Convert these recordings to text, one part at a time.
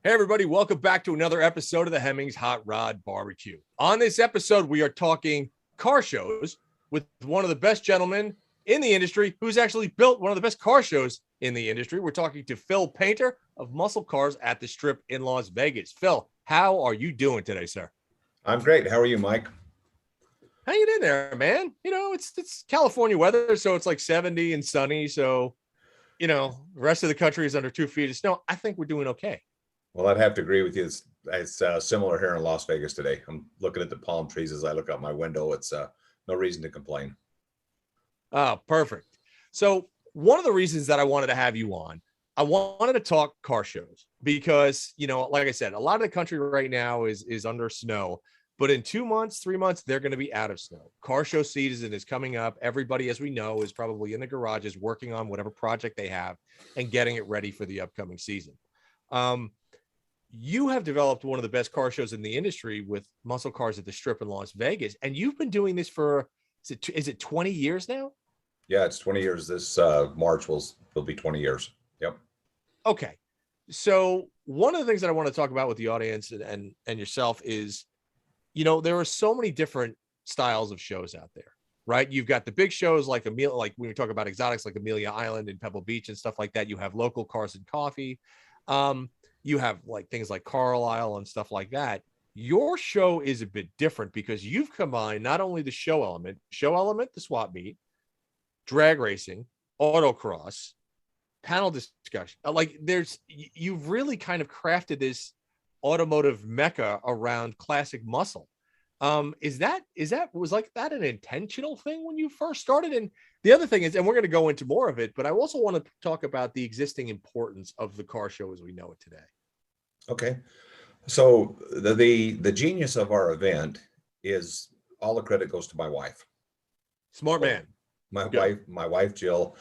Hey, everybody, welcome back to another episode of the Hemmings Hot Rod BBQ. On this episode, we are talking car shows with one of the best gentlemen in the industry who's actually built one of the best car shows in the industry. We're talking to Phil Painter of Muscle Cars at the Strip in Las Vegas. Phil, how are you doing today, sir? I'm great. How are you, Mike? Hanging in there, man. You know, it's California weather, so it's like 70 and sunny. So, the rest of the country is under 2 feet of snow. I think we're doing okay. Well, I'd have to agree with you. It's similar here in Las Vegas today. I'm looking at the palm trees as I look out my window. It's no reason to complain. Oh, perfect. So one of the reasons that I wanted to have you on, I wanted to talk car shows because, like I said, a lot of the country right now is under snow, but in 2 months, 3 months, they're going to be out of snow. Car show season is coming up. Everybody, as we know, is probably in the garages working on whatever project they have and getting it ready for the upcoming season. You have developed one of the best car shows in the industry with Muscle Cars at the Strip in Las Vegas. And you've been doing this for, is it 20 years now? Yeah, it's 20 years. This March will be 20 years. Yep. Okay. So one of the things that I want to talk about with the audience and yourself is, there are so many different styles of shows out there, right? You've got the big shows like like when we talk about exotics, like Amelia Island and Pebble Beach and stuff like that. You have local cars and coffee. You have like things like Carlisle and stuff like that. Your show is a bit different because you've combined not only the show element, the swap meet, drag racing, autocross, panel discussion. You've really kind of crafted this automotive mecca around classic muscle. Was that an intentional thing when you first started? And the other thing is, and we're going to go into more of it, but I also want to talk about the existing importance of the car show as we know it today. Okay. So the genius of our event is all the credit goes to my wife. Smart man. My wife, Jill,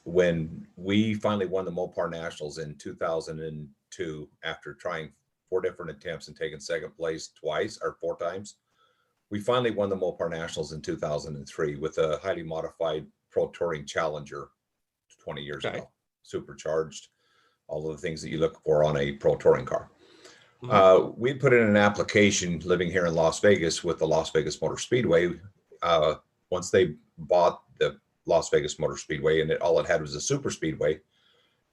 when we finally won the Mopar Nationals in 2002, after trying 4 different attempts and taking second place twice or 4 times, we finally won the Mopar Nationals in 2003 with a highly modified Pro Touring Challenger 20 years ago, supercharged, all of the things that you look for on a Pro Touring car. We put in an application living here in Las Vegas with the Las Vegas Motor Speedway. Once they bought the Las Vegas Motor Speedway, and all it had was a super speedway,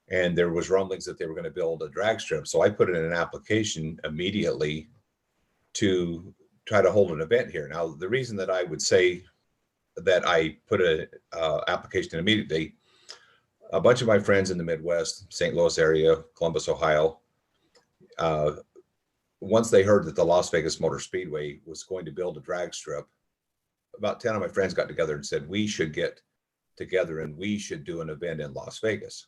and there was rumblings that they were going to build a drag strip. So I put in an application immediately to try to hold an event here. Now, the reason that I would say that I put an application immediately, a bunch of my friends in the Midwest, St. Louis area, Columbus, Ohio, once they heard that the Las Vegas Motor Speedway was going to build a drag strip, about 10 of my friends got together and said, we should get together and we should do an event in Las Vegas.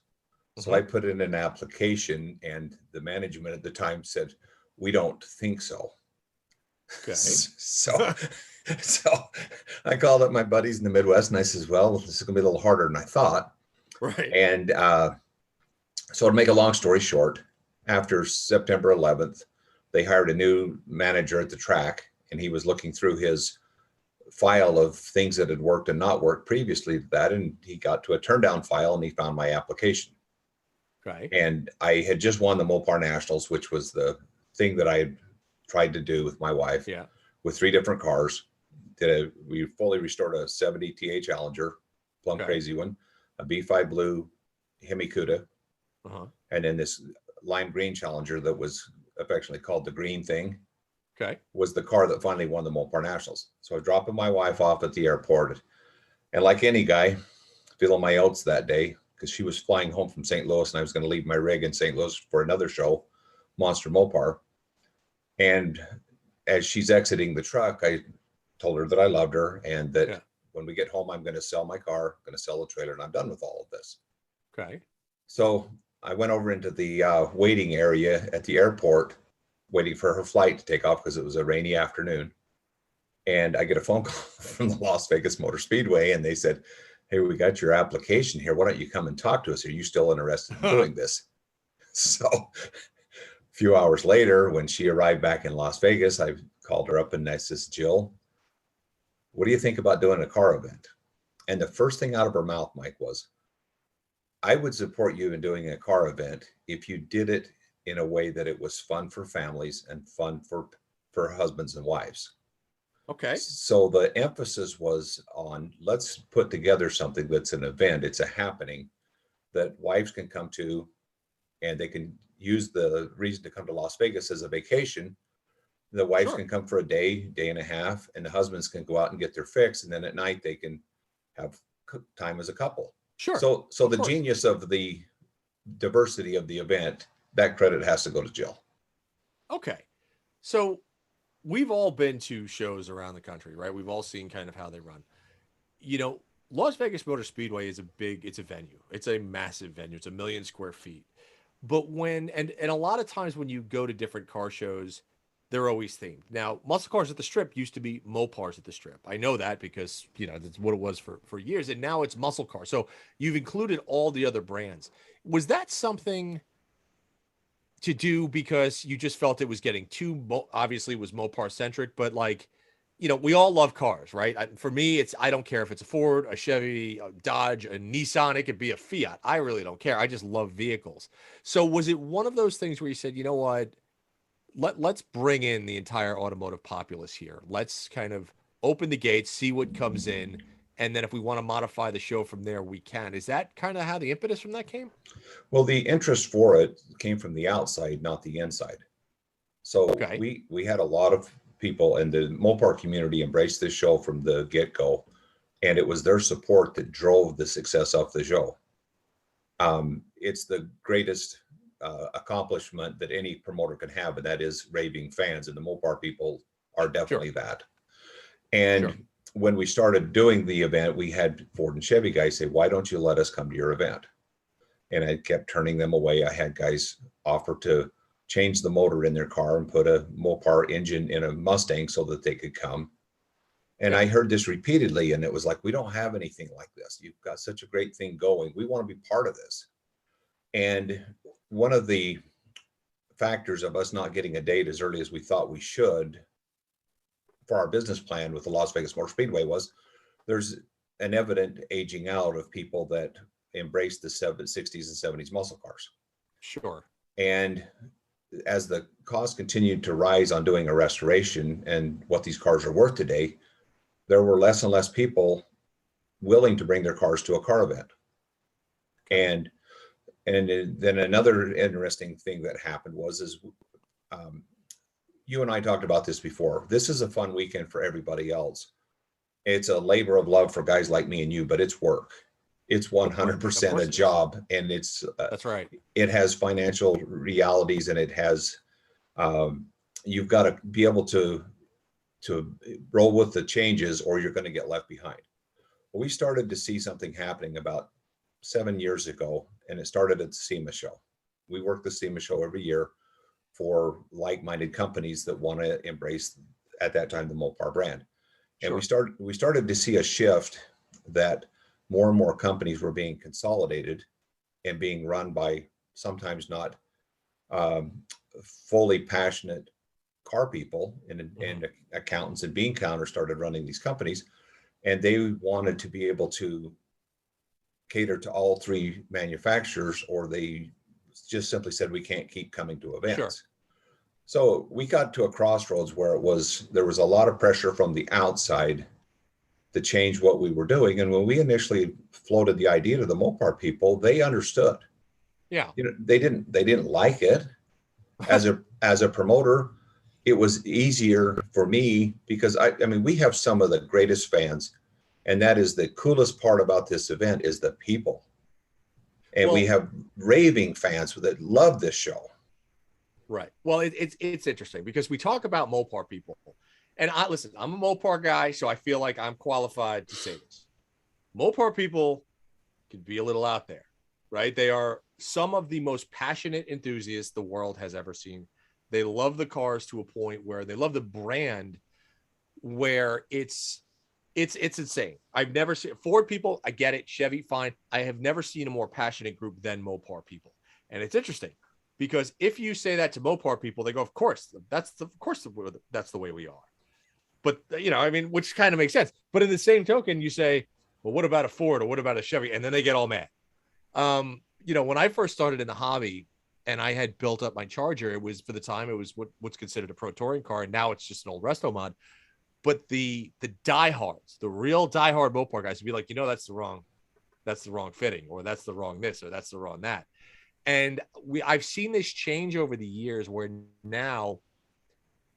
So I put in an application, and the management at the time said, we don't think so. Okay. So I called up my buddies in the Midwest and I says, well, this is going to be a little harder than I thought. Right. And so to make a long story short, after September 11th, they hired a new manager at the track, and he was looking through his file of things that had worked and not worked previously to that. And he got to a turn down file and he found my application. Right. And I had just won the Mopar Nationals, which was the thing that I had tried to do with my wife. Yeah. With 3 different cars. We fully restored a 70 TA Challenger, plum crazy one, a B5 Blue Hemi Cuda, and then this lime green Challenger that was affectionately called the green thing. Okay. Was the car that finally won the Mopar Nationals. So I was dropping my wife off at the airport, and like any guy, feeling my oats that day because she was flying home from St. Louis, and I was going to leave my rig in St. Louis for another show, Monster Mopar. And as she's exiting the truck, I told her that I loved her and that when we get home, I'm going to sell my car, going to sell the trailer, and I'm done with all of this. Okay. So I went over into the waiting area at the airport, waiting for her flight to take off because it was a rainy afternoon. And I get a phone call from the Las Vegas Motor Speedway, and they said, hey, we got your application here. Why don't you come and talk to us? Are you still interested in doing this? So a few hours later, when she arrived back in Las Vegas, I called her up and I said, Jill, what do you think about doing a car event? And the first thing out of her mouth, Mike, was, I would support you in doing a car event if you did it in a way that it was fun for families and fun for husbands and wives. Okay. So the emphasis was on, let's put together something that's an event, it's a happening that wives can come to, and they can use the reason to come to Las Vegas as a vacation. The wives Sure. can come for a day, day and a half, and the husbands can go out and get their fix, and then at night they can have time as a couple. Sure. So Of the course. genius of the diversity of the event, that credit has to go to Jill. Okay. So we've all been to shows around the country, right? We've all seen kind of how they run. You know, Las Vegas Motor Speedway is it's a venue. It's a massive venue. It's 1 million square feet. But and a lot of times when you go to different car shows, they're always themed. Now, muscle cars at the Strip used to be Mopars at the Strip. I know that because, that's what it was for years. And now it's muscle cars. So you've included all the other brands. Was that something to do because you just felt it was getting obviously it was Mopar centric, but like, we all love cars, right? For me, I don't care if it's a Ford, a Chevy, a Dodge, a Nissan, it could be a Fiat. I really don't care. I just love vehicles. So was it one of those things where you said, you know what, let's bring in the entire automotive populace here. Let's kind of open the gates, see what comes in. And then if we want to modify the show from there, we can. Is that kind of how the impetus from that came? Well, the interest for it came from the outside, not the inside. So Okay. we had a lot of people, and the Mopar community embraced this show from the get-go, and it was their support that drove the success of the show. It's the greatest accomplishment that any promoter can have, and that is raving fans, and the Mopar people are definitely that. And when we started doing the event, we had Ford and Chevy guys say, why don't you let us come to your event? And I kept turning them away. I had guys offer to change the motor in their car and put a Mopar engine in a Mustang so that they could come. And I heard this repeatedly, and it was like, we don't have anything like this. You've got such a great thing going. We want to be part of this. And one of the factors of us not getting a date as early as we thought we should for our business plan with the Las Vegas Motor Speedway was there's an evident aging out of people that embraced the 60s and 70s muscle cars. Sure. And as the cost continued to rise on doing a restoration and what these cars are worth today, there were less and less people willing to bring their cars to a car event. And then another interesting thing that happened was you and I talked about this before. This is a fun weekend for everybody else. It's a labor of love for guys like me and you, but it's work. It's 100% a job, and it's that's right. It has financial realities, and it has you've got to be able to roll with the changes, or you're going to get left behind. Well, we started to see something happening about 7 years ago, and it started at the SEMA show. We work the SEMA show every year for like-minded companies that want to embrace, at that time, the Mopar brand. And we started to see a shift that more and more companies were being consolidated and being run by sometimes not fully passionate car people and accountants, and bean counters started running these companies, and they wanted to be able to cater to all three manufacturers, or they just simply said, we can't keep coming to events. Sure. So we got to a crossroads where there was a lot of pressure from the outside to change what we were doing. And when we initially floated the idea to the Mopar people, they understood. Yeah. They didn't like it. As a promoter, it was easier for me because I mean, we have some of the greatest fans, and that is the coolest part about this event is the people. And we have raving fans that love this show. Right. Well, it's interesting because we talk about Mopar people, and I'm a Mopar guy, so I feel like I'm qualified to say this. Mopar people can be a little out there, right? They are some of the most passionate enthusiasts the world has ever seen. They love the cars to a point where they love the brand, where it's insane. I've never seen Ford people. I get it. Chevy, fine. I have never seen a more passionate group than Mopar people. And it's interesting because if you say that to Mopar people, they go, of course, that's the way we are. But, I mean, which kind of makes sense. But in the same token, you say, well, what about a Ford or what about a Chevy? And then they get all mad. When I first started in the hobby, and I had built up my Charger. It was, for the time, it was what's considered a pro touring car, and now it's just an old resto mod. But the diehards, the real diehard Mopar guys would be like, that's the wrong fitting, or that's the wrong this, or that's the wrong that. And I've seen this change over the years, where now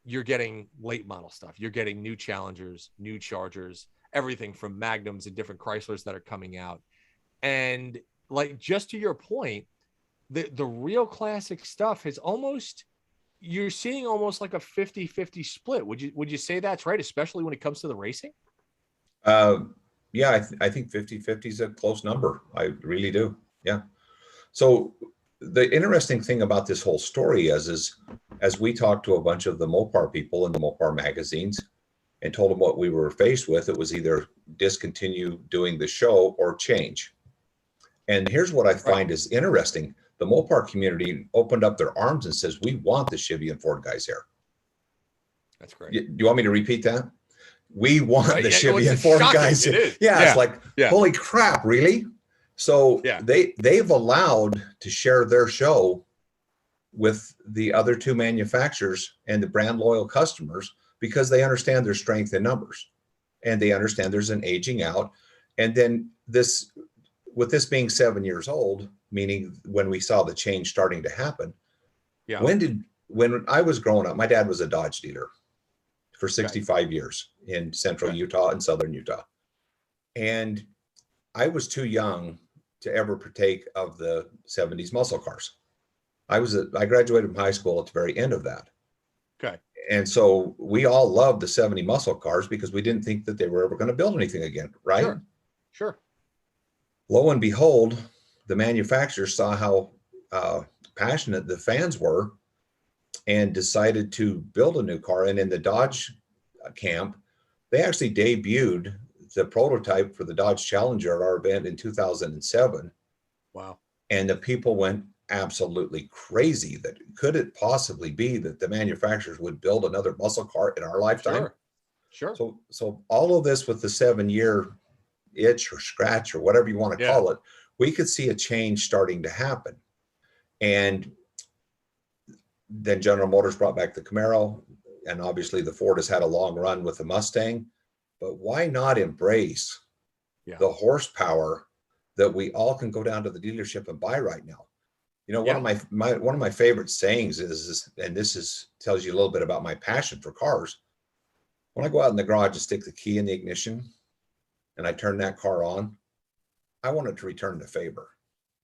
you're getting late model stuff. You're getting new Challengers, new Chargers, everything from Magnums and different Chryslers that are coming out. And like, just to your point, the real classic stuff has almost, you're seeing almost like a 50-50 split. Would you say that's right, especially when it comes to the racing? Yeah, I think 50-50 is a close number. I really do. Yeah. So the interesting thing about this whole story is as we talked to a bunch of the Mopar people in the Mopar magazines and told them what we were faced with, it was either discontinue doing the show or change. And here's what I find is interesting. The Mopar community opened up their arms and says, we want the Chevy and Ford guys here. That's great. Do you want me to repeat that? We want the Chevy and Ford shocking. guys. It's like, holy crap, really? So they've allowed to share their show with the other two manufacturers and the brand loyal customers, because they understand their strength in numbers, and they understand there's an aging out. And then with this being 7 years old, meaning when we saw the change starting to happen, when I was growing up, my dad was a Dodge dealer for 65 years in central Utah and southern Utah. And I was too young to ever partake of the 70s muscle cars. I graduated from high school at the very end of that. Okay. And so we all loved the 70 muscle cars because we didn't think that they were ever going to build anything again, right? Sure. Lo and behold, the manufacturers saw how passionate the fans were and decided to build a new car. And in the Dodge camp, they actually debuted the prototype for the Dodge Challenger at our event in 2007. Wow. And the people went absolutely crazy. That could it possibly be that the manufacturers would build another muscle car in our lifetime? Sure. So all of this with the 7-year itch or scratch or whatever you want to call it, we could see a change starting to happen. And then General Motors brought back the Camaro, and obviously the Ford has had a long run with the Mustang. But why not embrace the horsepower that we all can go down to the dealership and buy right now? One of my favorite sayings is, and this tells you a little bit about my passion for cars. When I go out in the garage and stick the key in the ignition and I turn that car on, I want it to return the favor.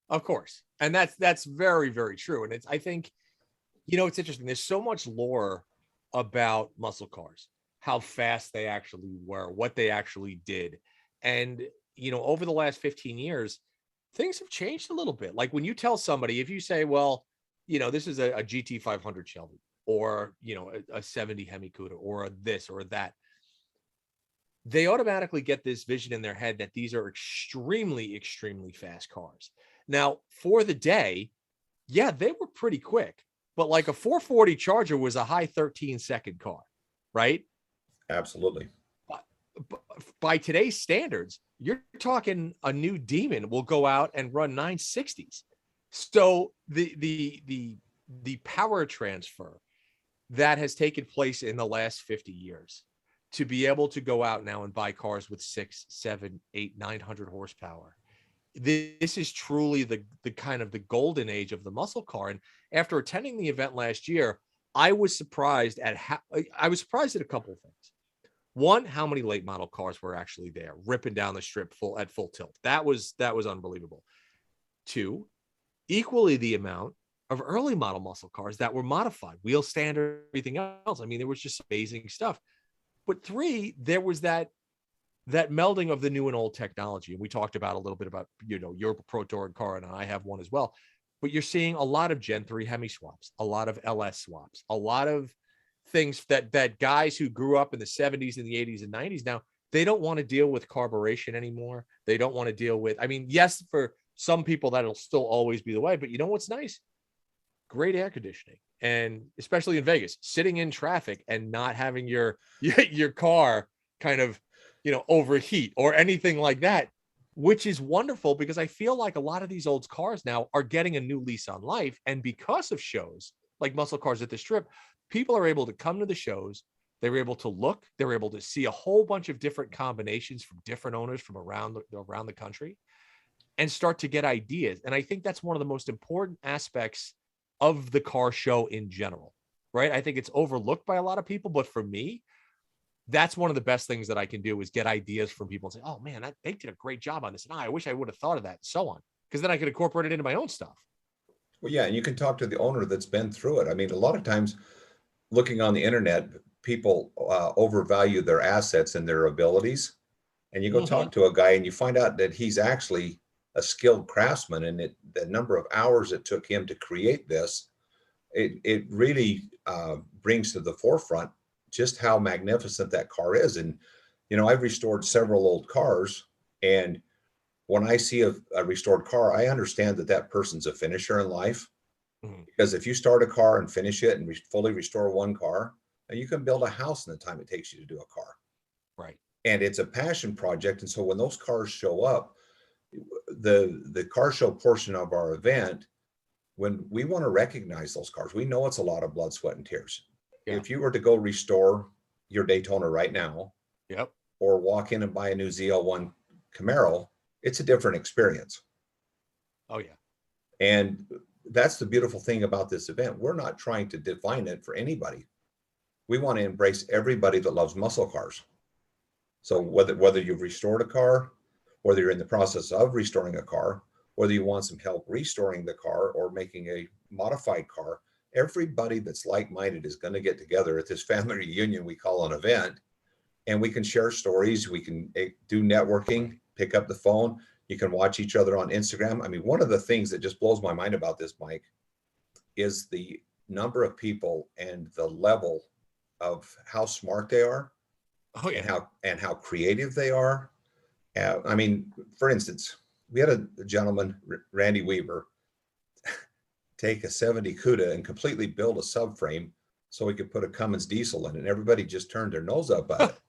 Of course. And that's very, very true. And I think, it's interesting. There's so much lore about muscle cars, how fast they actually were, what they actually did. And, over the last 15 years, things have changed a little bit. Like when you tell somebody, if you say, well, this is a GT 500 Shelby, or, a 70 Hemi Cuda, or a this or that, they automatically get this vision in their head that these are extremely, extremely fast cars. Now, for the day, they were pretty quick, but like a 440 Charger was a high 13-second car, right? Absolutely. But by today's standards, you're talking a new Demon will go out and run 960s. So the power transfer that has taken place in the last 50 years to be able to go out now and buy cars with 6, 7, 8, 900 horsepower. This is truly the kind of the golden age of the muscle car. And after attending the event last year, I was surprised at a couple of things. One, how many late model cars were actually there, ripping down the strip at full tilt. That was unbelievable. Two, equally the amount of early model muscle cars that were modified, wheel standard, everything else. I mean, there was just amazing stuff. But three, there was that melding of the new and old technology. And we talked about a little bit about, your Pro Touring car, and I have one as well. But you're seeing a lot of Gen 3 Hemi swaps, a lot of LS swaps, a lot of things that guys who grew up in the 70s and the 80s and 90s, now they don't want to deal with carburation anymore. They don't want to deal with, yes, for some people that'll still always be the way, but what's nice? Great air conditioning. And especially in Vegas, sitting in traffic and not having your car kind of, overheat or anything like that. which is wonderful because I feel like a lot of these old cars now are getting a new lease on life. And because of shows like Muscle Cars at the Strip, people are able to come to the shows. They're able to look, they're able to see a whole bunch of different combinations from different owners from around the country and start to get ideas. And I think that's one of the most important aspects of the car show in general, right? I think it's overlooked by a lot of people, but for me, that's one of the best things that I can do is get ideas from people and say, oh man, they did a great job on this. And I wish I would have thought of that and so on. Because then I could incorporate it into my own stuff. Well, yeah, and you can talk to the owner that's been through it. I mean, a lot of times looking on the internet, people overvalue their assets and their abilities. And you go talk to a guy and you find out that he's actually a skilled craftsman, and the number of hours it took him to create this, it really brings to the forefront just how magnificent that car is. And, you know, I've restored several old cars, and when I see a restored car, I understand that that person's a finisher in life. Because if you start a car and finish it and fully restore one car, you can build a house in the time it takes you to do a car. Right. And it's a passion project. And so when those cars show up, the car show portion of our event, when we want to recognize those cars, we know it's a lot of blood, sweat, and tears. Yeah. If you were to go restore your Daytona right now, yep, or walk in and buy a new ZL1 Camaro, it's a different experience. Oh yeah. And that's the beautiful thing about this event. We're not trying to define it for anybody. We want to embrace everybody that loves muscle cars. So whether you've restored a car, whether you're in the process of restoring a car, whether you want some help restoring the car or making a modified car, everybody that's like-minded is going to get together at this family reunion we call an event, and we can share stories. We can do networking, pick up the phone. You can watch each other on Instagram. I mean, one of the things that just blows my mind about this, Mike, is the number of people and the level of how smart they are. Oh, yeah. and how creative they are. I mean, for instance, we had a gentleman, Randy Weaver, take a 70 CUDA and completely build a subframe so he could put a Cummins diesel in it. And everybody just turned their nose up at it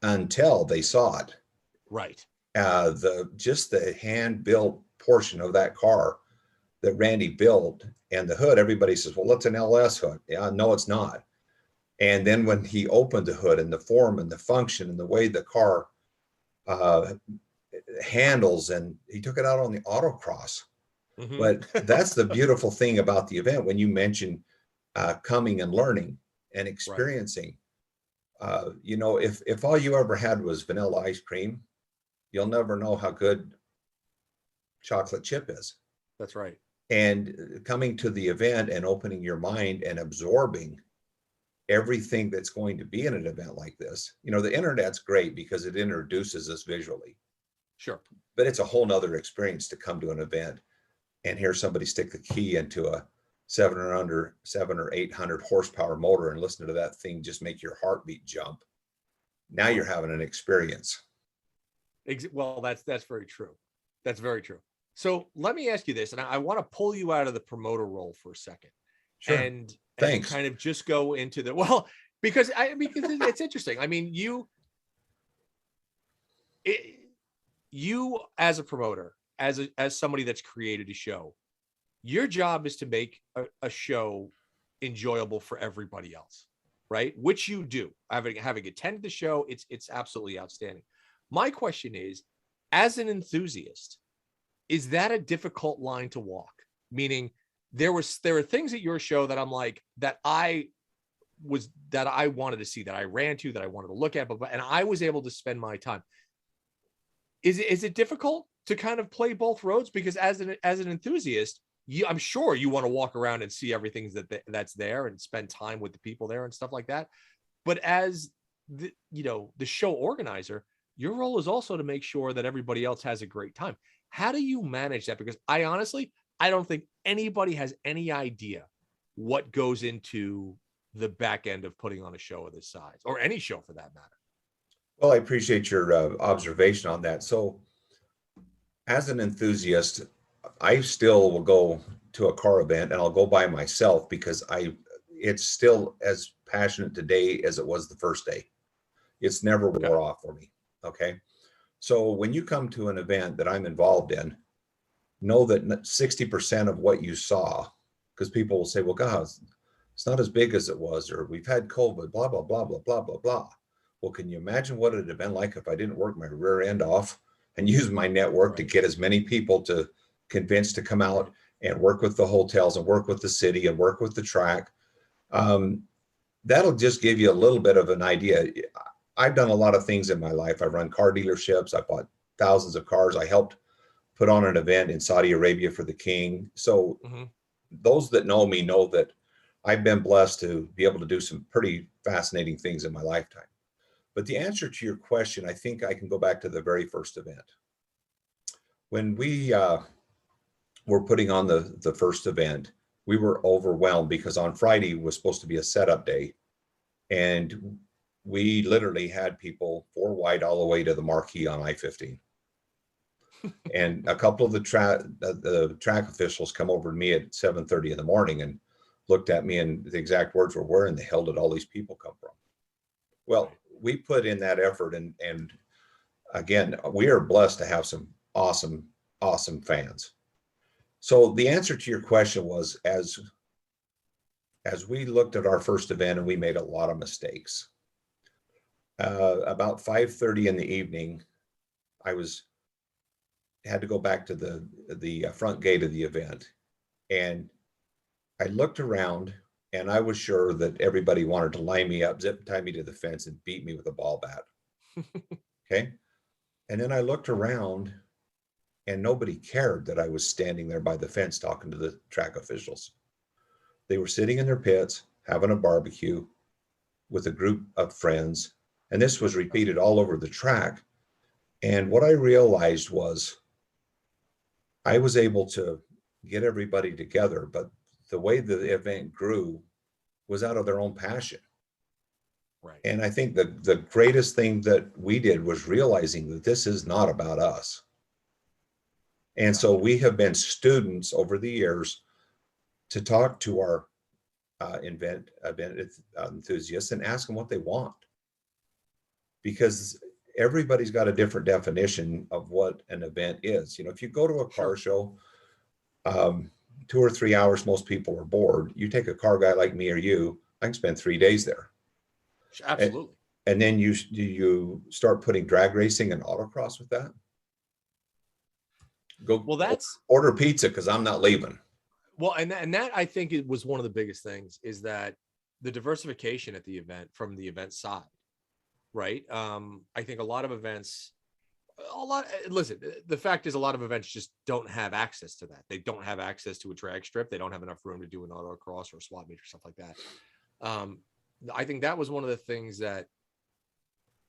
until they saw it. Right. The hand-built portion of that car that Randy built, and the hood, everybody says, well, it's an LS hood. Yeah, no, it's not. And then when he opened the hood and the form and the function and the way the car handles, and he took it out on the autocross. But that's the beautiful thing about the event. When you mention coming and learning and experiencing, right. You know, if all you ever had was vanilla ice cream, you'll never know how good chocolate chip is. That's right. And coming to the event and opening your mind and absorbing everything that's going to be in an event like this. You know, the internet's great because it introduces us visually. Sure. But it's a whole nother experience to come to an event and hear somebody stick the key into a 700 or 800 horsepower motor and listen to that thing just make your heartbeat jump. Now you're having an experience. Well, that's very true. That's very true. So let me ask you this, and I want to pull you out of the promoter role for a second. Sure. And kind of just go into the, because it's interesting. I mean, you as a promoter, as somebody that's created a show, your job is to make a show enjoyable for everybody else, right? Which you do. Having attended the show, it's absolutely outstanding. My question is, as an enthusiast, is that a difficult line to walk? Meaning, there are things at your show that I'm like, that I wanted to see, that I ran to, that I wanted to look at, and I was able to spend my time. Is it difficult to kind of play both roads? Because as an enthusiast, I'm sure you want to walk around and see everything that's there and spend time with the people there and stuff like that. But as the show organizer, your role is also to make sure that everybody else has a great time. How do you manage that? Because I don't think anybody has any idea what goes into the back end of putting on a show of this size, or any show for that matter. Well, I appreciate your observation on that. So as an enthusiast, I still will go to a car event and I'll go by myself because it's still as passionate today as it was the first day. It's never wore off for me. Okay. So when you come to an event that I'm involved in, know that 60% of what you saw, because people will say, well, God, it's not as big as it was, or we've had COVID, blah, blah, blah, blah, blah, blah, blah. Well, can you imagine what it'd have been like if I didn't work my rear end off and use my network to get as many people to convince to come out and work with the hotels and work with the city and work with the track? That'll just give you a little bit of an idea. I've done a lot of things in my life. I've run car dealerships. I bought thousands of cars. I helped put on an event in Saudi Arabia for the king. So those that know me know that I've been blessed to be able to do some pretty fascinating things in my lifetime. But the answer to your question, I think I can go back to the very first event. When we were putting on the first event, we were overwhelmed because on Friday was supposed to be a setup day. And we literally had people 4 wide all the way to the marquee on I-15. And a couple of the track officials come over to me at 7:30 in the morning and looked at me, and the exact words were, where in the hell did all these people come from? Well, we put in that effort, and again, we are blessed to have some awesome fans. So the answer to your question was, as we looked at our first event, and we made a lot of mistakes. About 5:30 in the evening, I had to go back to the front gate of the event, and I looked around, and I was sure that everybody wanted to line me up, zip tie me to the fence, and beat me with a ball bat. Okay. And then I looked around, and nobody cared that I was standing there by the fence talking to the track officials. They were sitting in their pits, having a barbecue with a group of friends. And this was repeated all over the track. And what I realized was I was able to get everybody together, but the way the event grew was out of their own passion. Right. And I think the greatest thing that we did was realizing that this is not about us. And so we have been students over the years to talk to our event enthusiasts and ask them what they want. Because everybody's got a different definition of what an event is. You know, if you go to a car show, 2 or 3 hours, most people are bored. You take a car guy like me or you, I can spend 3 days there. Absolutely. And then you start putting drag racing and autocross with that. That's order pizza because I'm not leaving. Well, and that I think it was one of the biggest things, is that the diversification at the event from the event side, right? I think a lot of events, listen, the fact is a lot of events just don't have access to that. They don't have access to a drag strip. They don't have enough room to do an autocross or a swap meet or stuff like that. I think that was one of the things that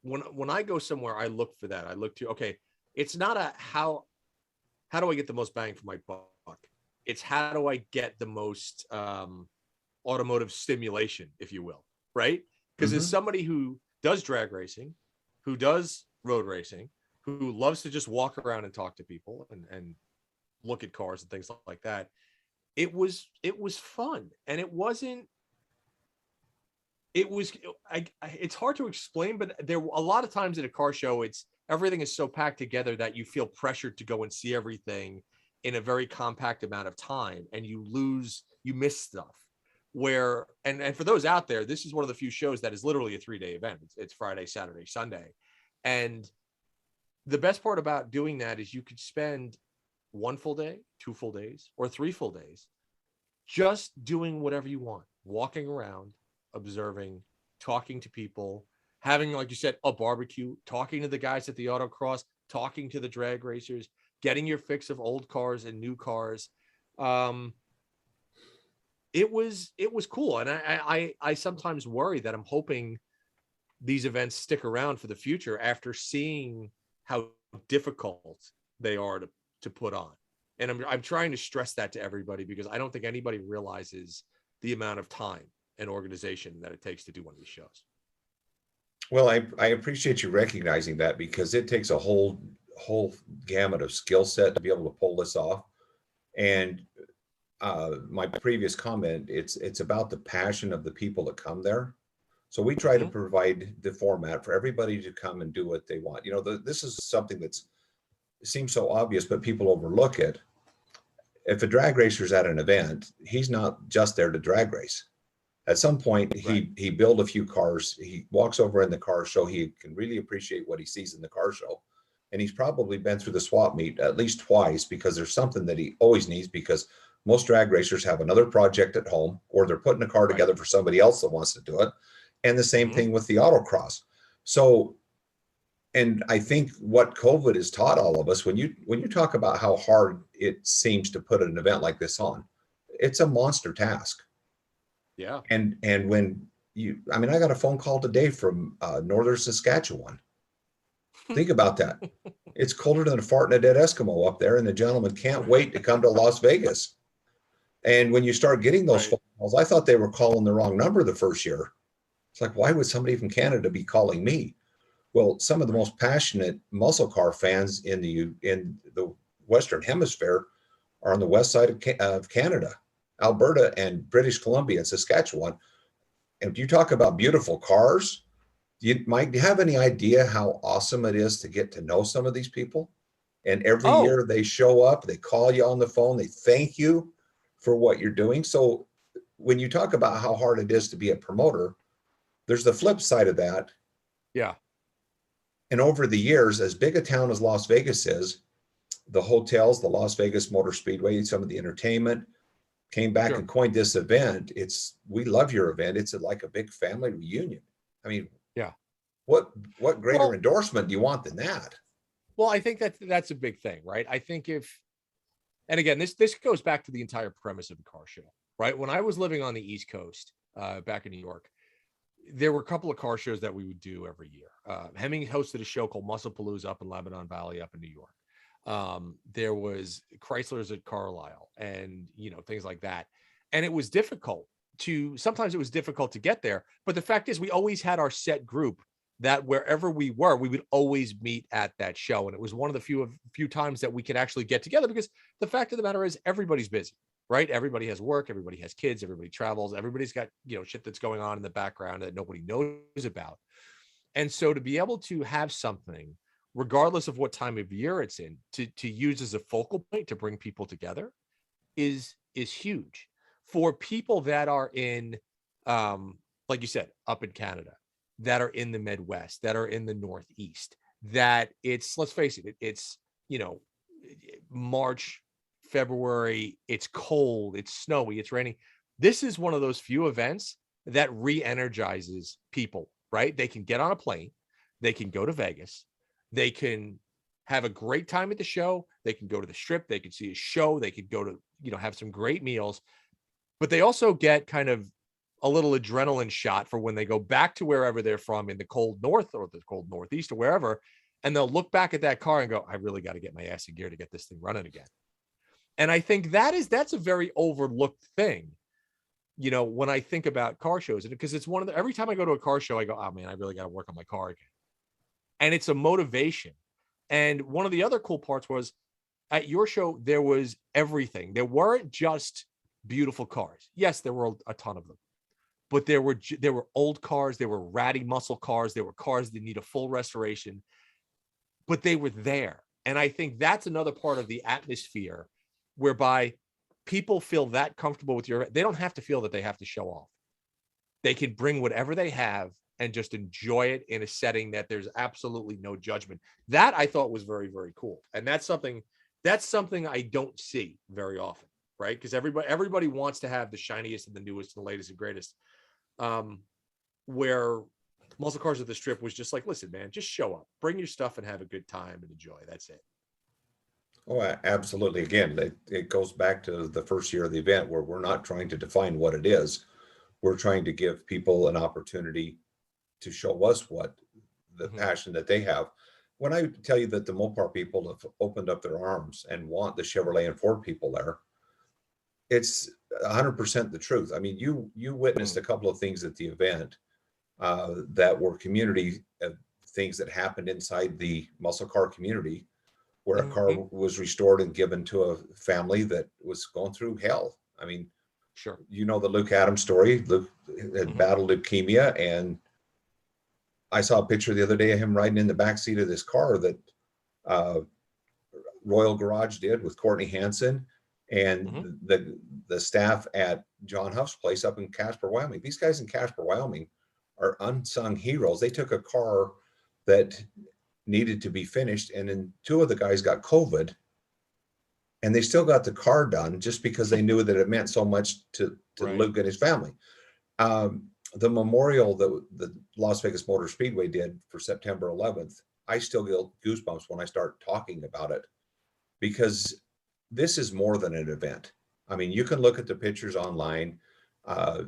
when I go somewhere, I look for that. I look to, okay, it's not a how do I get the most bang for my buck? It's how do I get the most automotive stimulation, if you will, right? Because as somebody who does drag racing, who does road racing, who loves to just walk around and talk to people and look at cars and things like that, it was fun. And it's hard to explain, but there a lot of times at a car show, everything is so packed together that you feel pressured to go and see everything in a very compact amount of time, and you miss stuff. And for those out there, this is one of the few shows that is literally a 3-day event. It's Friday, Saturday, Sunday. And the best part about doing that is you could spend 1 full day, 2 full days, or 3 full days just doing whatever you want, walking around, observing, talking to people, having, like you said, a barbecue, talking to the guys at the autocross, talking to the drag racers, getting your fix of old cars and new cars. It was cool. And I sometimes worry that I'm hoping these events stick around for the future after seeing how difficult they are to put on. And I'm trying to stress that to everybody, because I don't think anybody realizes the amount of time and organization that it takes to do one of these shows. Well, I appreciate you recognizing that, because it takes a whole gamut of skill set to be able to pull this off. And my previous comment, it's about the passion of the people that come there. So we try to provide the format for everybody to come and do what they want. You know, this is something that's seems so obvious, but people overlook it. If a drag racer's at an event, he's not just there to drag race. At some point, Right. he built a few cars. He walks over in the car show. He can really appreciate what he sees in the car show. And he's probably been through the swap meet at least twice because there's something that he always needs, because most drag racers have another project at home, or they're putting a car Right. together for somebody else that wants to do it. And the same thing with the autocross. So, and I think what COVID has taught all of us, when you talk about how hard it seems to put an event like this on, it's a monster task. Yeah. And when you, I mean, I got a phone call today from northern Saskatchewan. Think about that. It's colder than a fart in a dead Eskimo up there, and the gentleman can't wait to come to Las Vegas. And when you start getting those phone calls, I thought they were calling the wrong number the first year. It's like, why would somebody from Canada be calling me? Well, some of the most passionate muscle car fans in the Western Hemisphere are on the west side of Canada, Alberta, and British Columbia and Saskatchewan. And you talk about beautiful cars. Mike, do you have any idea how awesome it is to get to know some of these people? And every year they show up, they call you on the phone, they thank you for what you're doing. So when you talk about how hard it is to be a promoter, there's the flip side of that. Yeah. And over the years, as big a town as Las Vegas is, the hotels, the Las Vegas Motor Speedway, some of the entertainment came back and coined this event. We love your event. It's like a big family reunion. I mean, yeah. What greater endorsement do you want than that? Well, I think that's a big thing, right? I think and again, this goes back to the entire premise of the car show, right? When I was living on the East Coast, back in New York, there were a couple of car shows that we would do every year. Hemming hosted a show called Muscle Palooza up in Lebanon Valley, up in New York. There was Chrysler's at Carlisle, and things like that. And it was difficult sometimes it was difficult to get there. But the fact is, we always had our set group that wherever we were, we would always meet at that show. And it was one of the few times that we could actually get together, because the fact of the matter is everybody's busy, right? Everybody has work, everybody has kids, everybody travels, everybody's got, shit that's going on in the background that nobody knows about. And so to be able to have something, regardless of what time of year it's in, to use as a focal point to bring people together is huge for people that are in, like you said, up in Canada, that are in the Midwest, that are in the Northeast, that let's face it, it's, March, February, it's cold, it's snowy, it's rainy. This is one of those few events that re-energizes people, right? They can get on a plane, they can go to Vegas, they can have a great time at the show, they can go to the Strip, they can see a show, they could go to, have some great meals, but they also get kind of a little adrenaline shot for when they go back to wherever they're from in the cold North or the cold Northeast or wherever. And they'll look back at that car and go, I really got to get my ass in gear to get this thing running again. And I think that's a very overlooked thing, when I think about car shows, because it's every time I go to a car show, I go, oh man, I really got to work on my car again. And it's a motivation. And one of the other cool parts was at your show, there was everything. There weren't just beautiful cars. Yes, there were a ton of them. But there were old cars, there were ratty muscle cars, there were cars that need a full restoration, but they were there. And I think that's another part of the atmosphere whereby people feel that comfortable with they don't have to feel that they have to show off. They can bring whatever they have and just enjoy it in a setting that there's absolutely no judgment. That I thought was very, very cool. And that's something I don't see very often, right? Because everybody wants to have the shiniest and the newest and the latest and greatest. Where Muscle Cars at the Strip was just like, listen, man, just show up, bring your stuff and have a good time and enjoy. That's it. Oh, absolutely. Again, it goes back to the first year of the event, where we're not trying to define what it is. We're trying to give people an opportunity to show us what the passion that they have. When I tell you that the Mopar people have opened up their arms and want the Chevrolet and Ford people there, it's 100% the truth. I mean, you witnessed a couple of things at the event that were community things that happened inside the muscle car community, where a car was restored and given to a family that was going through hell. I mean, Sure. You know the Luke Adams story. Luke had battled leukemia, and I saw a picture the other day of him riding in the back seat of this car that Royal Garage did with Courtney Hansen and the staff at John Huff's place up in Casper, Wyoming. These guys in Casper, Wyoming are unsung heroes. They took a car that needed to be finished, and then two of the guys got COVID, and they still got the car done just because they knew that it meant so much to Luke and his family. The memorial that the Las Vegas Motor Speedway did for September 11th, I still get goosebumps when I start talking about it, because this is more than an event. I mean, you can look at the pictures online.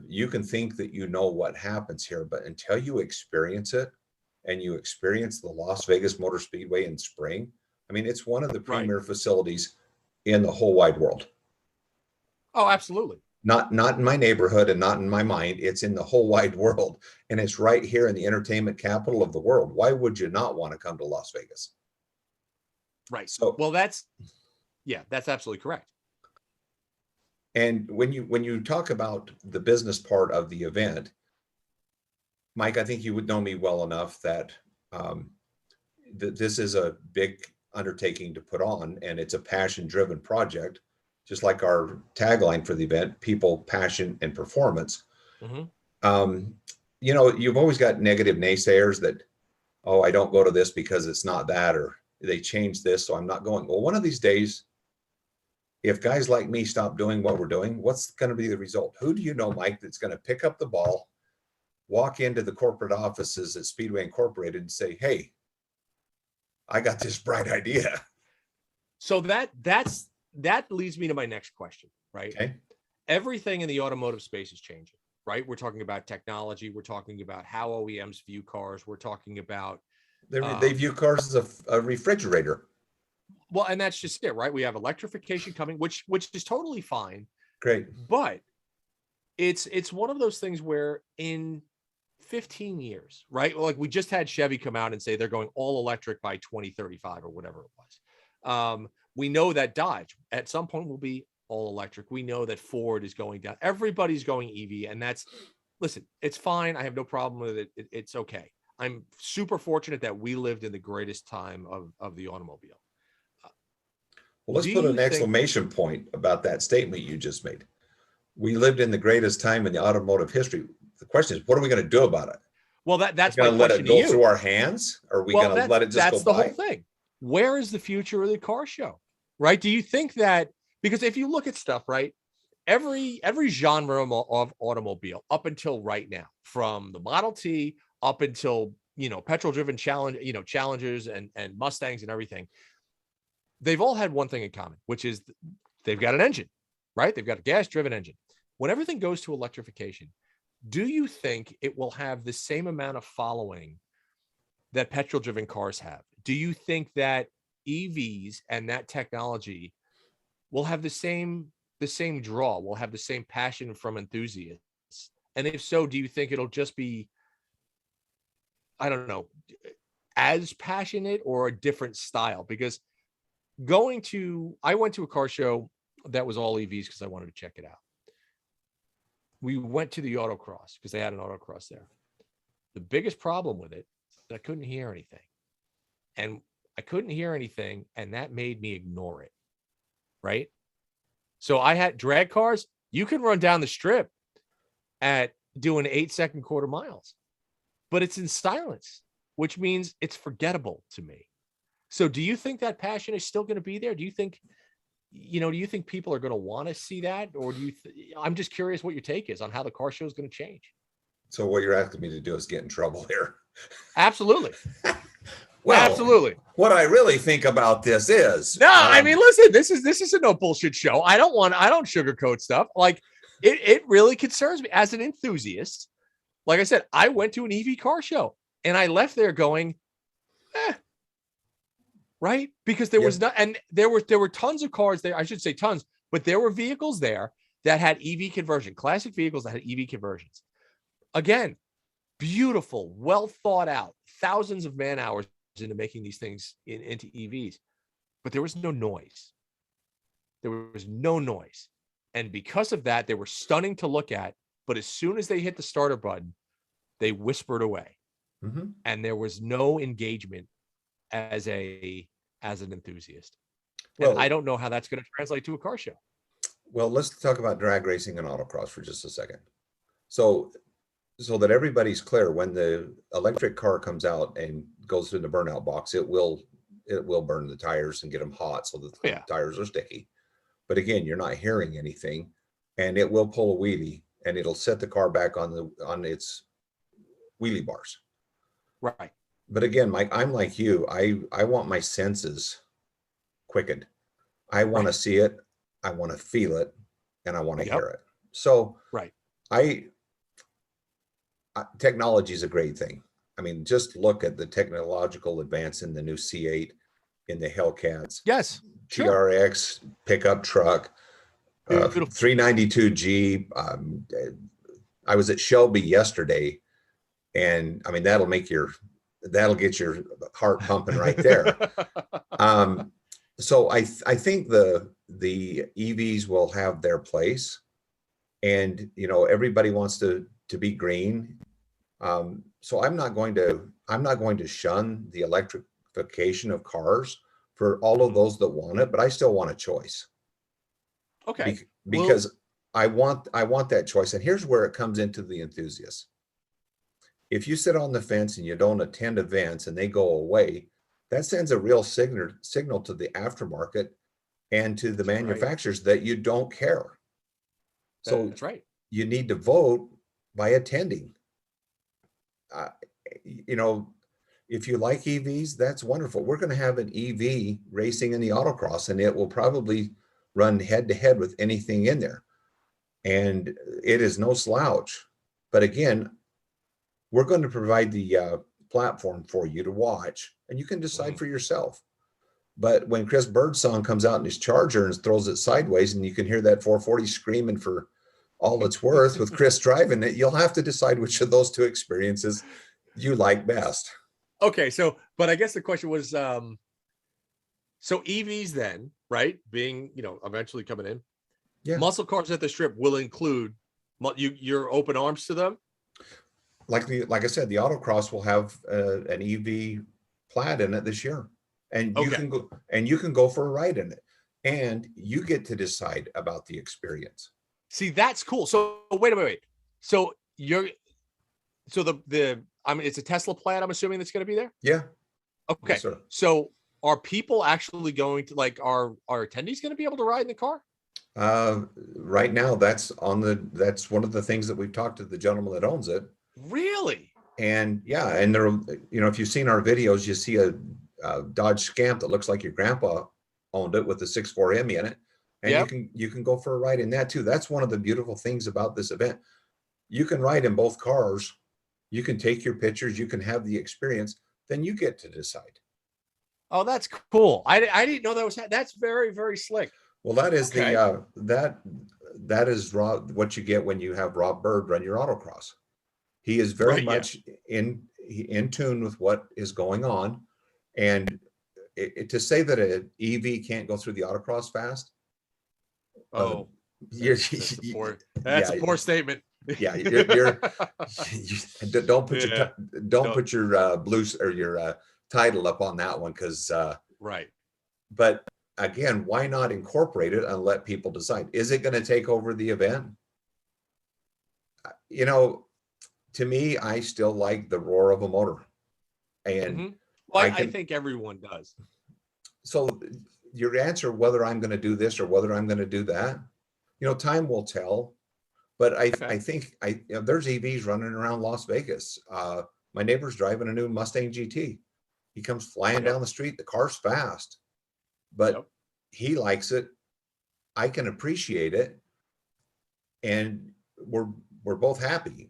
You can think that you know what happens here, but until you experience it, and you experience the Las Vegas Motor Speedway in spring, I mean, it's one of the premier facilities in the whole wide world. Oh, absolutely. Not in my neighborhood and not in my mind. It's in the whole wide world, and it's right here in the entertainment capital of the world. Why would you not want to come to Las Vegas? Right. So, well, that's absolutely correct. And when you talk about the business part of the event, Mike, I think you would know me well enough that this is a big undertaking to put on, and it's a passion-driven project, just like our tagline for the event: people, passion, and performance. You know, you've always got negative naysayers that, oh, I don't go to this because it's not that, or they changed this, so I'm not going. Well, one of these days, if guys like me stop doing what we're doing, what's going to be the result? Who do you know, Mike, that's going to pick up the ball, walk into the corporate offices at Speedway Incorporated and say, hey, I got this bright idea? So that leads me to my next question, right? Okay. Everything in the automotive space is changing, right? We're talking about technology. We're talking about how OEMs view cars. We're talking about they view cars as a refrigerator. Well, and that's just it, right? We have electrification coming, which is totally fine. Great. But it's one of those things where in 15 years, right? Like we just had Chevy come out and say they're going all electric by 2035 or whatever it was. We know that Dodge at some point will be all electric. We know that Ford is going down. Everybody's going EV, and listen, it's fine. I have no problem with it. It's okay. I'm super fortunate that we lived in the greatest time of the automobile. Well, let's put an exclamation point about that statement you just made. We lived in the greatest time in the automotive history. The question is, what are we going to do about it? Well, that's going to let it go through our hands? Or are we going to let it just go by? That's the whole thing. Where is the future of the car show, right? Do you think that, because if you look at stuff, right, every genre of automobile up until right now, from the Model T up until, petrol-driven Challengers and Mustangs and everything, they've all had one thing in common, which is they've got an engine, right? They've got a gas-driven engine. When everything goes to electrification, do you think it will have the same amount of following that petrol-driven cars have? Do you think that EVs and that technology will have the same draw, will have the same passion from enthusiasts? And if so, do you think it'll just be, I don't know, as passionate or a different style? Because I went to a car show that was all EVs because I wanted to check it out. We went to the autocross because they had an autocross there. The biggest problem with it is I couldn't hear anything. And I couldn't hear anything, and that made me ignore it, right? So I had drag cars. You can run down the strip at doing 8-second quarter miles, but it's in silence, which means it's forgettable to me. So do you think that passion is still going to be there? Do you think people are going to want to see that? Or I'm just curious what your take is on how the car show is going to change. So what you're asking me to do is get in trouble here. Absolutely. Well, absolutely. What I really think about this is I mean, listen, this is a no bullshit show. I don't sugarcoat stuff. Like it really concerns me as an enthusiast. Like I said, I went to an EV car show and I left there going, right? Because there was not, and there were tons of cars there. I should say tons, but there were vehicles there that had EV conversion, classic vehicles that had EV conversions. Again, beautiful, well thought out, thousands of man hours into making these things into EVs, but there was no noise. There was no noise. And because of that, they were stunning to look at. But as soon as they hit the starter button, they whispered away. Mhm. And there was no engagement as an enthusiast. And I Well, don't know how that's going to translate to a car show. let's talk about drag racing and autocross for just a second. So, so that everybody's clear, when the electric car comes out and goes through the burnout box, it will burn the tires and get them hot so that the Yeah. tires are sticky. But again, you're not hearing anything, and it will pull a wheelie and it'll set the car back on its wheelie bars. Right. But again, Mike, I'm like you. I want my senses quickened. I want to Right. see it, I want to feel it, and I want to Yep. hear it. So Right. I technology is a great thing. I mean, just look at the technological advance in the new C8, in the Hellcats, Yes. Sure. TRX pickup truck, Beautiful. 392G. I was at Shelby yesterday, and I mean that'll get your heart pumping right there. So I think the EVs will have their place, and everybody wants to be green. So I'm not going to shun the electrification of cars for all of those that want it, but I still want a choice. Okay. Because I want that choice. And here's where it comes into the enthusiast. If you sit on the fence and you don't attend events and they go away, that sends a real signal to the aftermarket and to the manufacturers that you don't care. So that's right. you need to vote by attending. If you like EVs, that's wonderful. We're going to have an EV racing in the autocross, and it will probably run head to head with anything in there. And it is no slouch. But again, we're going to provide the platform for you to watch, and you can decide for yourself. But when Chris Birdsong comes out in his Charger and throws it sideways, and you can hear that 440 screaming for all it's worth with Chris driving it, you'll have to decide which of those two experiences you like best. Okay, but I guess the question was, so EVs then, right? Being, eventually coming in, Yeah. Muscle cars at the strip will include your open arms to them. Like I said, the autocross will have an EV Plaid in it this year, and you can go for a ride in it, and you get to decide about the experience. See, that's cool. So wait. So it's a Tesla Plaid, I'm assuming, that's going to be there? Yeah. Okay. Yes, so are people actually going to, are attendees going to be able to ride in the car? Right now, that's one of the things that we've talked to the gentleman that owns it. Really? And yeah, and there, if you've seen our videos, you see a Dodge Scamp that looks like your grandpa owned it with the 6.4 Hemi in it. And you can go for a ride in that too. That's one of the beautiful things about this event. You can ride in both cars. You can take your pictures. You can have the experience. Then you get to decide. Oh, that's cool. I didn't know that's very, very slick. Well, that is that is what you get when you have Rob Bird run your autocross. He is very much in tune with what is going on. And to say that an EV can't go through the autocross fast. That's a poor statement. Yeah, don't put your blues or your title up on that one, because right. But again, why not incorporate it and let people decide? Is it going to take over the event? To me, I still like the roar of a motor, and I think everyone does. So your answer, whether I'm going to do this or whether I'm going to do that, time will tell. But I think there's EVs running around Las Vegas. My neighbor's driving a new Mustang GT. He comes flying down the street. The car's fast, but he likes it. I can appreciate it, and we're both happy.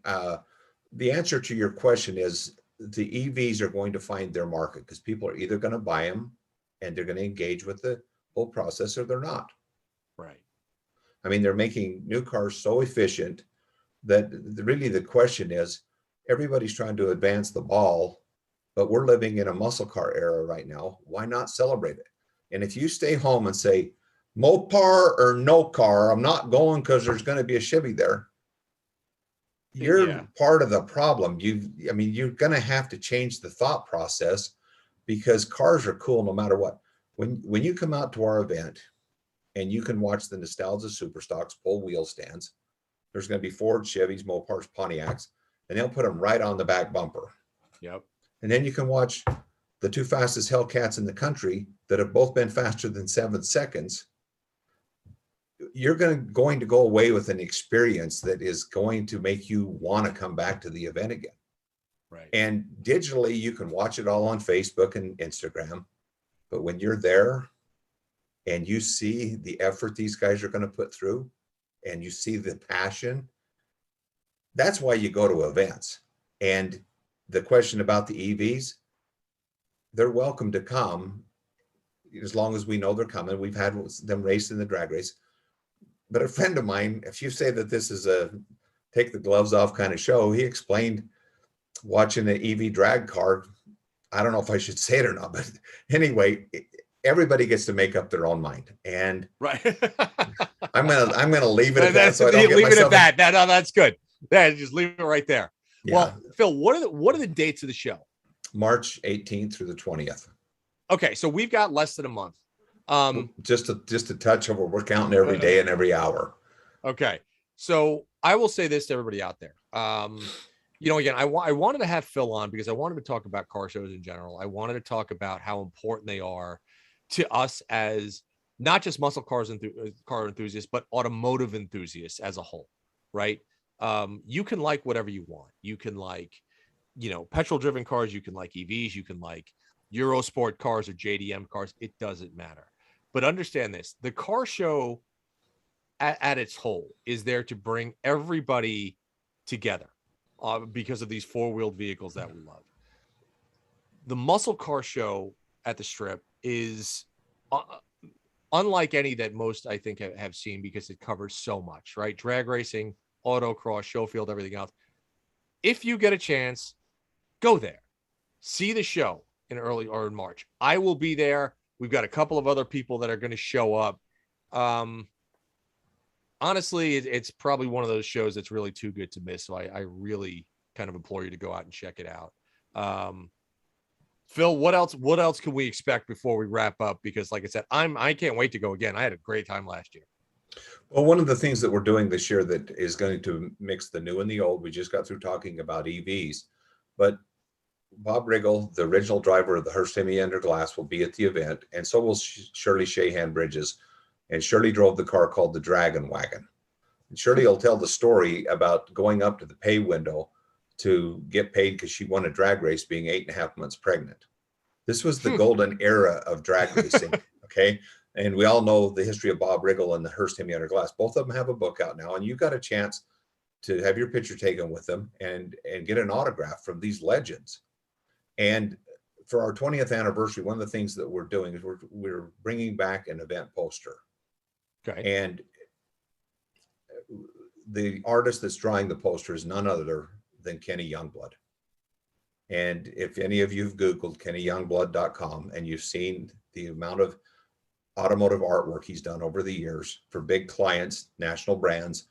The answer to your question is the EVs are going to find their market, because people are either going to buy them and they're going to engage with the whole process, or they're not. Right. I mean, they're making new cars so efficient that really the question is, everybody's trying to advance the ball, but we're living in a muscle car era right now. Why not celebrate it? And if you stay home and say, Mopar or no car, I'm not going because there's going to be a Chevy there. You're Yeah. part of the problem. I mean, you're going to have to change the thought process because cars are cool no matter what. When you come out to our event and you can watch the Nostalgia Superstocks pull wheel stands, there's going to be Ford, Chevys, Mopars, Pontiacs, and they'll put them right on the back bumper. Yep. And then you can watch the two fastest Hellcats in the country that have both been faster than 7 seconds. You're going to go away with an experience that is going to make you want to come back to the event again. Right. And digitally, you can watch it all on Facebook and Instagram. But when you're there and you see the effort these guys are going to put through and you see the passion, that's why you go to events. And the question about the EVs, they're welcome to come as long as we know they're coming. We've had them race in the drag race. But a friend of mine, if you say that this is a take the gloves off kind of show, he explained watching an EV drag car. I don't know if I should say it or not, but anyway, everybody gets to make up their own mind. And right. I'm gonna leave it at that. So I leave don't get it at myself that. No, that's good. Yeah, just leave it right there. Yeah. Well, Phil, what are the dates of the show? March 18th through the 20th. Okay, so we've got less than a month. Just a touch over. We're counting every day and every hour. Okay, so I will say this to everybody out there. Again, I wanted to have Phil on because I wanted to talk about car shows in general. I wanted to talk about how important they are to us as not just muscle car enthusiasts, but automotive enthusiasts as a whole, right? You can like whatever you want. You can like, petrol driven cars. You can like EVs. You can like Eurosport cars or JDM cars. It doesn't matter. But understand this, the car show at its whole is there to bring everybody together because of these four-wheeled vehicles that we love. The muscle car show at the Strip is unlike any that most, I think, have seen because it covers so much, right? Drag racing, autocross, show field, everything else. If you get a chance, go there. See the show in early or in March. I will be there. We've got a couple of other people that are going to show up. Honestly, it's probably one of those shows that's really too good to miss. So I really kind of implore you to go out and check it out. Phil, what else can we expect before we wrap up? Because like I said, I can't wait to go again. I had a great time last year. Well, one of the things that we're doing this year that is going to mix the new and the old, we just got through talking about EVs, but Bob Riggle, the original driver of the Hearst Hemi Under Glass, will be at the event, and so will Shirley Shahan Bridges. And Shirley drove the car called the Dragon Wagon. And Shirley will tell the story about going up to the pay window to get paid because she won a drag race being 8.5 months pregnant. This was the golden era of drag racing, okay? And we all know the history of Bob Riggle and the Hearst Hemi Under Glass. Both of them have a book out now, and you got a chance to have your picture taken with them and get an autograph from these legends. And for our 20th anniversary, one of the things that we're doing is we're bringing back an event poster. Okay. And the artist that's drawing the poster is none other than Kenny Youngblood. And if any of you have Googled KennyYoungblood.com and you've seen the amount of automotive artwork he's done over the years for big clients, national brands,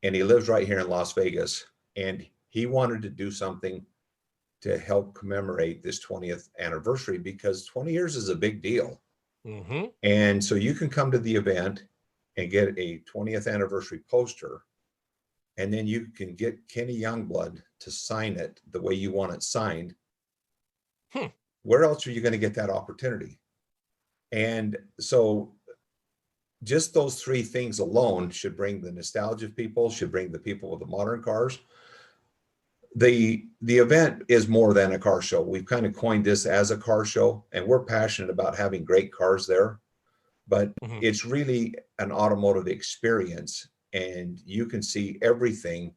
and he lives right here in Las Vegas, and he wanted to do something to help commemorate this 20th anniversary because 20 years is a big deal. Mm-hmm. And so you can come to the event and get a 20th anniversary poster, and then you can get Kenny Youngblood to sign it the way you want it signed. Where else are you going to get that opportunity? And so just those three things alone should bring the nostalgia people, should bring the people with the modern cars. The event is more than a car show. We've kind of coined this as a car show, and we're passionate about having great cars there, but it's really an automotive experience, and you can see everything,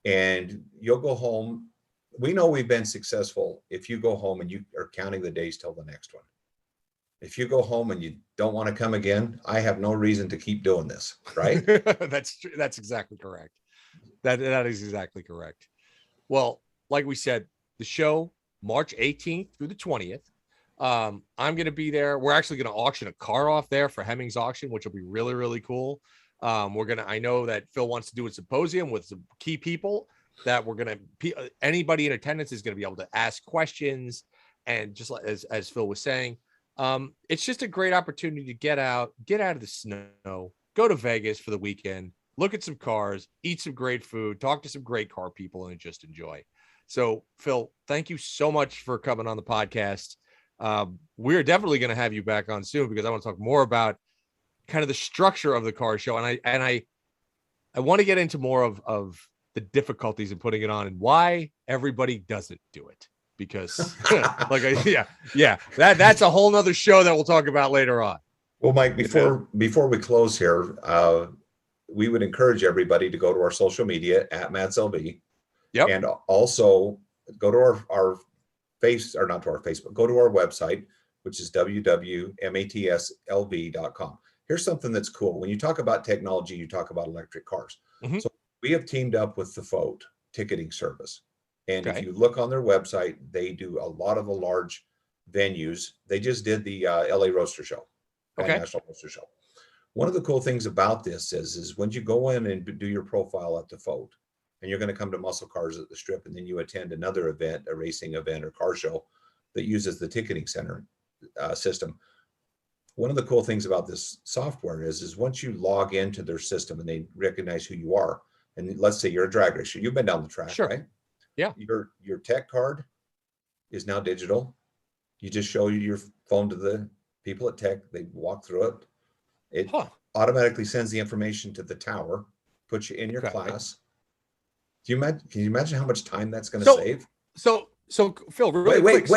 and you'll go home. We know we've been successful if you go home and you are counting the days till the next one. If you go home and you don't want to come again, I have no reason to keep doing this, right? That's exactly correct. That is exactly correct. Well, like we said, the show March 18th through the 20th. I'm going to be there. We're actually going to auction a car off there for Hemmings auction, which will be really, really cool. I know that Phil wants to do a symposium with some key people that anybody in attendance is going to be able to ask questions. And just like as Phil was saying, it's just a great opportunity to get out of the snow, go to Vegas for the weekend, look at some cars, eat some great food, talk to some great car people, and just enjoy. So, Phil, thank you so much for coming on the podcast. We're definitely going to have you back on soon because I want to talk more about kind of the structure of the car show. And I want to get into more of the difficulties in putting it on and why everybody doesn't do it. Because that's a whole nother show that we'll talk about later on. Well, Mike, before we close here, we would encourage everybody to go to our social media at MatsLV. Yep. And also go to our not to our Facebook, go to our website, which is www.matslv.com. Here's something that's cool. When you talk about technology, you talk about electric cars. Mm-hmm. So we have teamed up with the FOAT ticketing service. And if you look on their website, they do a lot of the large venues. They just did the LA Roadster Show, National Roadster Show. One of the cool things about this is when you go in and do your profile at the FOAT, and you're going to come to Muscle Cars at the Strip, and then you attend another event, a racing event or car show that uses the ticketing center system. One of the cool things about this software is once you log into their system and they recognize who you are, and let's say you're a drag racer, you've been down the track, right? Yeah. Your tech card is now digital. You just show your phone to the people at tech. They walk through it. It automatically sends the information to the tower, puts you in your class. Can you imagine how much time that's going to save? So Phil, really wait.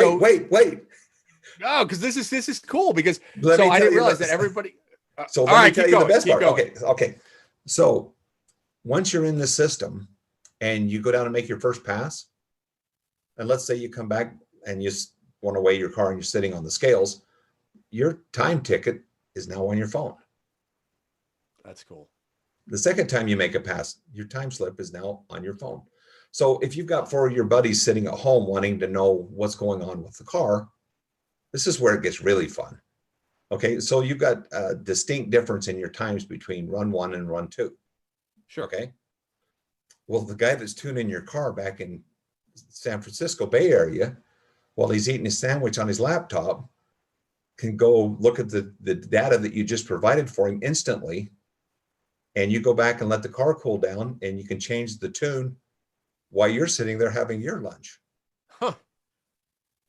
No, because this is cool because I didn't realize that everybody. So let me tell you the best part. Okay. So once you're in the system and you go down and make your first pass, and let's say you come back and you want to weigh your car and you're sitting on the scales, your time ticket is now on your phone. That's cool. The second time you make a pass, your time slip is now on your phone. So if you've got 4 of your buddies sitting at home wanting to know what's going on with the car, this is where it gets really fun. Okay, so you've got a distinct difference in your times between run 1 and run 2. Sure. Okay. Well, the guy that's tuning your car back in San Francisco Bay Area, while he's eating his sandwich on his laptop, can go look at the data that you just provided for him instantly. And you go back and let the car cool down and you can change the tune while you're sitting there having your lunch. Huh.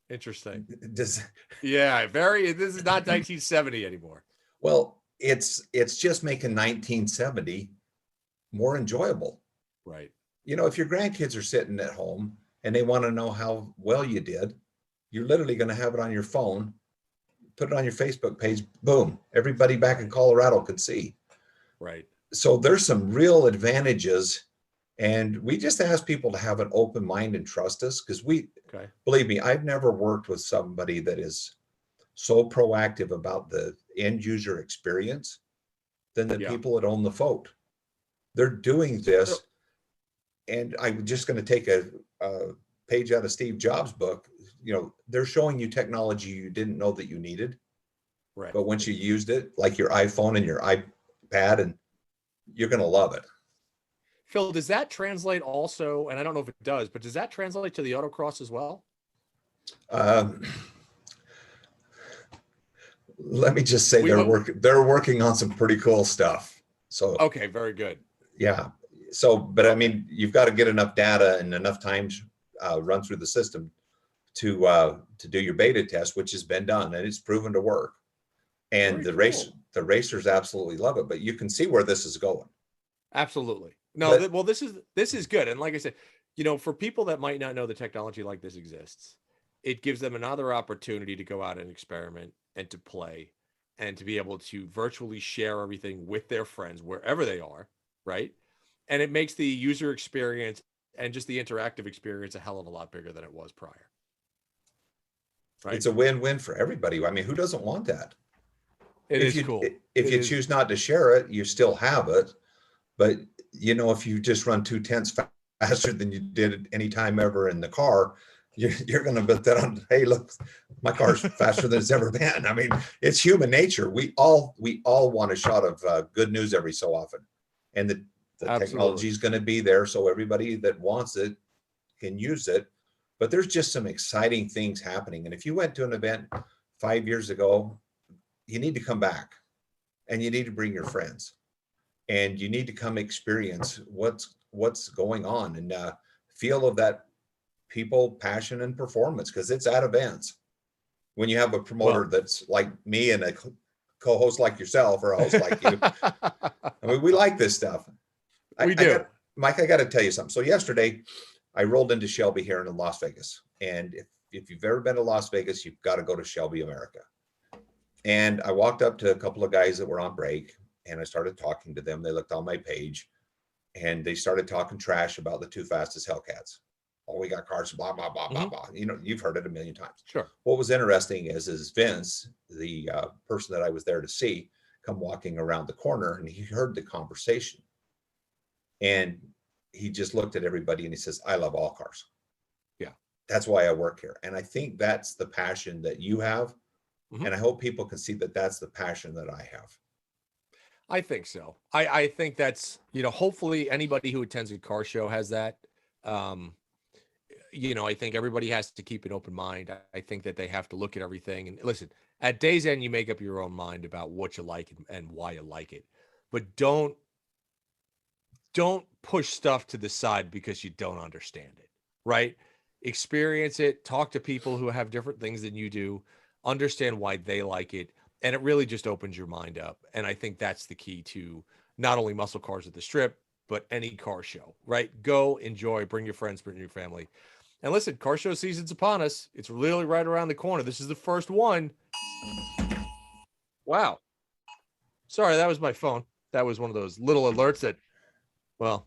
Interesting. This is not 1970 anymore. Well, it's just making 1970 more enjoyable. Right. You know, if your grandkids are sitting at home and they want to know how well you did, you're literally going to have it on your phone, put it on your Facebook page, boom, everybody back in Colorado could see. Right. So there's some real advantages, and we just ask people to have an open mind and trust us because believe me, I've never worked with somebody that is so proactive about the end user experience than the people that own the FOAT. They're doing this, and I'm just going to take a page out of Steve Jobs' book. You know, they're showing you technology you didn't know that you needed, right? But once you used it, like your iPhone and your iPad, and you're going to love it. Phil, does that translate also? And I don't know if it does, but does that translate to the autocross as well? Let me just say they're working on some pretty cool stuff. So okay, very good. Yeah. So, but I mean, you've got to get enough data and enough times run through the system to do your beta test, which has been done and it's proven to work. And the racers absolutely love it. But you can see where this is going. Absolutely. No, this is good. And like I said, you know, for people that might not know the technology like this exists, it gives them another opportunity to go out and experiment and to play and to be able to virtually share everything with their friends wherever they are, right? And it makes the user experience and just the interactive experience a hell of a lot bigger than it was prior. Right? It's a win-win for everybody. I mean, who doesn't want that? If you choose not to share it, you still have it. But, you know, if you just run 0.2 faster than you did any time ever in the car, you're going to bet that on, hey, look, my car's faster than it's ever been. I mean, it's human nature. We all want a shot of good news every so often. And the technology is going to be there, so everybody that wants it can use it. But there's just some exciting things happening. And if you went to an event 5 years ago, you need to come back, and you need to bring your friends, and you need to come experience what's going on, and feel of that people, passion, and performance, because it's at events. When you have a promoter that's like me and a co-host like yourself, or a host like you, I mean, we like this stuff. We do. Mike, I got to tell you something. So yesterday, I rolled into Shelby here in Las Vegas. And if you've ever been to Las Vegas, you've got to go to Shelby, America. And I walked up to a couple of guys that were on break, and I started talking to them. They looked on my page, and they started talking trash about the two fastest Hellcats. Oh, we got cars, blah, blah, blah, blah, blah. You know, you've heard it a million times. Sure. What was interesting is Vince, the person that I was there to see, come walking around the corner, and he heard the conversation. And he just looked at everybody and he says, I love all cars. Yeah. That's why I work here. And I think that's the passion that you have. And I hope people can see that that's the passion that I have. I think so. I think that's, hopefully anybody who attends a car show has that. I think everybody has to keep an open mind. I think that they have to look at everything. And listen, at day's end, you make up your own mind about what you like and why you like it. But don't push stuff to the side because you don't understand it, right? Experience it, talk to people who have different things than you do, understand why they like it, and it really just opens your mind up. And I think that's the key to not only muscle cars at the Strip, but any car show, right? Go, enjoy, bring your friends, bring your family. And listen, car show season's upon us. It's really right around the corner. This is the first one. Wow. Sorry, that was my phone. That was one of those little alerts that, well,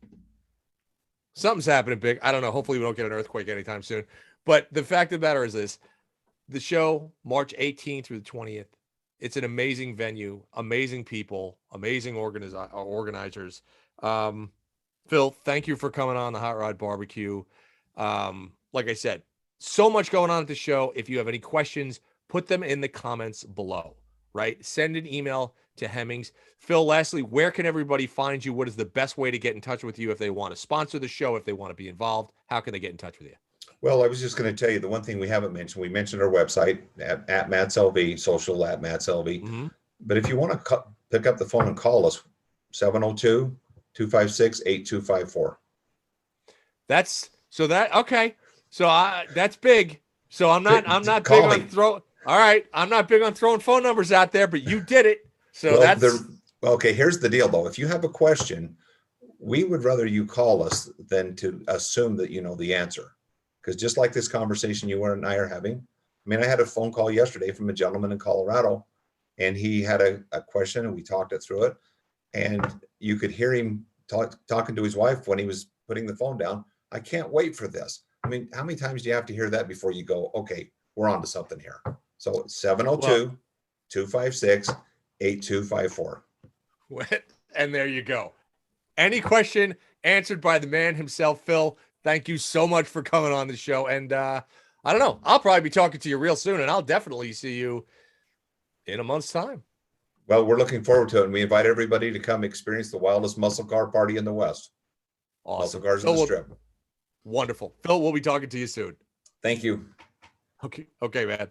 something's happening big. I don't know. Hopefully we don't get an earthquake anytime soon. But the fact of the matter is this. The show, March 18th through the 20th. It's an amazing venue, amazing people, amazing organizers. Phil, thank you for coming on the Hot Rod BBQ. Like I said, so much going on at the show. If you have any questions, put them in the comments below, right? Send an email to Hemmings. Phil, lastly, where can everybody find you? What is the best way to get in touch with you if they want to sponsor the show, if they want to be involved? How can they get in touch with you? Well, I was just going to tell you the one thing we haven't mentioned. We mentioned our website at Matt's LV, social at Matt's LV. But if you want to pick up the phone and call us, 702-256-8254. Okay. So that's big. So I'm not big on throwing. All right. I'm not big on throwing phone numbers out there, but you did it. So okay. Here's the deal though. If you have a question, we would rather you call us than to assume that you know the answer. Because just like this conversation you and I are having, I mean, I had a phone call yesterday from a gentleman in Colorado, and he had a question, and we talked it through it. And you could hear him talking to his wife when he was putting the phone down. I can't wait for this. I mean, how many times do you have to hear that before you go, okay, we're on to something here? So 702-256-8254. And there you go. Any question answered by the man himself, Phil. Thank you so much for coming on the show. And I don't know, I'll probably be talking to you real soon, and I'll definitely see you in a month's time. Well, we're looking forward to it, and we invite everybody to come experience the wildest muscle car party in the West. Awesome. Muscle cars in the Strip. Wonderful. Phil, we'll be talking to you soon. Thank you. Okay, man.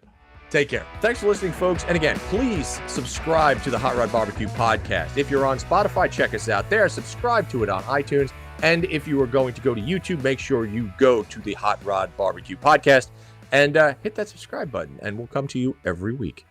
Take care. Thanks for listening, folks. And again, please subscribe to the Hot Rod BBQ podcast. If you're on Spotify, check us out there. Subscribe to it on iTunes. And if you are going to go to YouTube, make sure you go to the Hot Rod BBQ podcast and hit that subscribe button, and we'll come to you every week.